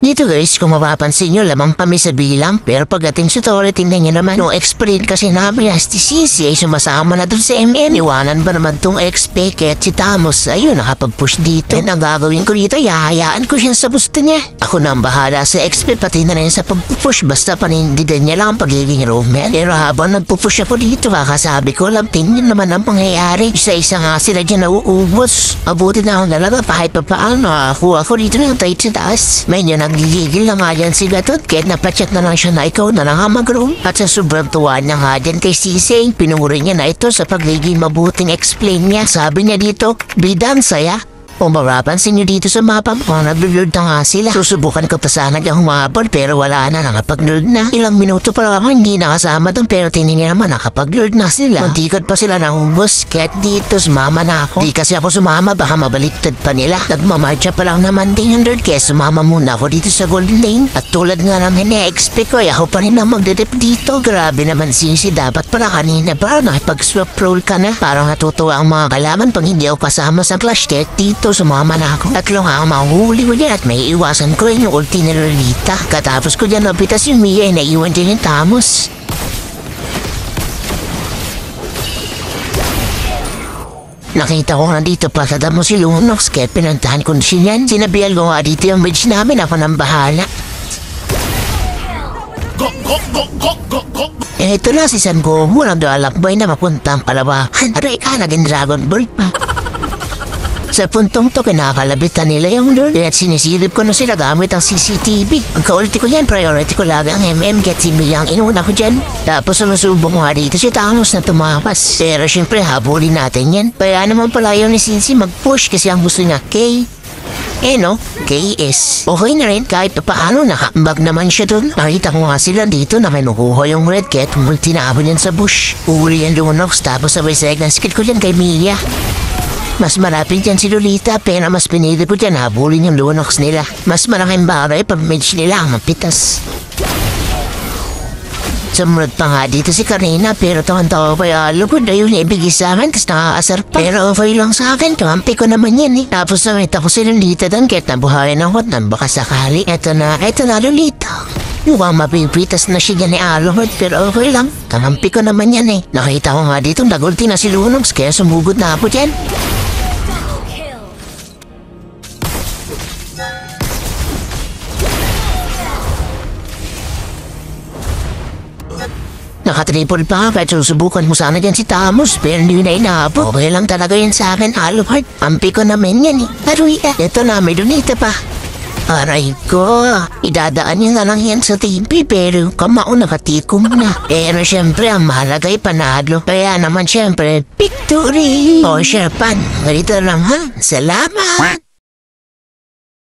Dito guys, kung mapapansin nyo, lamang kami sa bilang. Pero pagdating sa tore, tingnan nyo naman. No explain kasi namin si Sisi ay sumasama na dun sa MM. Iwanan ba naman tong XP kahit si Tamos. Ayun, nakapag-push dito. And ang gagawin ko dito, yahayaan ko siya sa gusto niya. Ako na ang bahala sa XP, pati na rin sa pag-push. Basta panindigan niya lang ang pagiging roadman. Pero habang nagpupush ako dito, kakasabi ko lang, tingnan naman ang pangyayari. Isa-isa nga sila dyan nauubos. Mabuti na akong dalaga, kahit pa paano. Ako dito na tayo sa taas. Medyo nagigigil na nga dyan si Gatot. Kahit napachat na lang siya na ikaw na lang ang mag-room. At sa sobrang tuwa niya nga dyan kay Sising, pinuri niya na ito sa pagiging mabuting explain niya. Sabi niya dito, bidang saya. Kung mapapansin nyo dito sa mapa mo, nag-load na nga sila. Susubukan ko pa sana dyan humabol pero wala na, nakapag-load na. Ilang minuto pa lang ako hindi nakasama doon pero tinignan naman nakapag-load na sila. Mantikot pa sila nahubos kahit dito sumama na ako. Di kasi ako sumama baka mabaliktad pa nila. Nagmamarcha pa lang naman 100 kaya sumama muna ako dito sa Golden Lane. At tulad nga naman na-expect ko, ako pa rin ang magdedep dito. Grabe naman Sisi, dapat pala kanina pa nakipag-swap roll ka na. Parang natutuwa ang mga kalaman pag hindi ako kasama sa clash tech dito. Sumama na ako. Tatlo nga ang mahuli ko dyan at may iwasan ko yung ulti ni Lolita. Katapos ko dyan napitas yung Mia na iwan din yung Tamos. Nakita ko nga dito pasada mo si Lunox kaya pinantahan ko siya yan. Sinabihan ko nga dito yung bridge namin, ako nang bahala. Ito na si San Goku, naglalakbay na mapuntang Palawakan. Aray ka, naging Dragon Ball pa. Sa puntong to, kinakalabitan nila yung lure. At sinisilip ko na sila gamit ang CCTV. Ang kaulti ko yan, priority ko lagi ang MM. Get si Mia ang inuna ko dyan. Tapos sumusubong nga dito si Thanos na tumakas. Pero syempre, habulin natin yan. Kaya naman pala yun ni Sisi mag-push kasi ang gusto niya, K. No? KS. Okay na rin kahit paano nakambag naman siya dun. Nakita ko nga sila dito na may nakuha yung red cat. Multinabon yan sa bush. Uli yan Lunox tapos sabay second skill ko dyan kay Mia. Mas malapit yan si Lolita pero mas pinili ko dyan habulin yung Lunox nila. Mas malaking bagay pag match nila ang mapitas. Sumunod pa nga dito si Karina pero taon-taon pa yung lugod na yun ibigay sa akin kasi nakakasar pa. Pero okay lang sa akin, kampi ko naman yan eh. Tapos nakita ko si Lolita doon kahit nabuhayan ako at baka sakali. Eto na Lolita. Mukhang mapipitas na siya dyan ni Aluhot pero okay lang. Kampi ko naman yan eh. Nakita ko nga dito nagulti na si Lunox kaya sumugod na ako dyan. Nakatriple pa kahit susubukan mo sana dyan si Thanos pero hindi na inaabot. Okay lang talaga yun sa akin, Aluhard. Ampi ko naman yan eh. Pero ito na, may Donita pa. Aray ko, idadaan niya na lang yan sa TV pero kamao nakatikom na. Pero syempre ang mahalaga ay panalo. Kaya naman syempre, victory! O Sherpan, ganito lang ha. Salamat!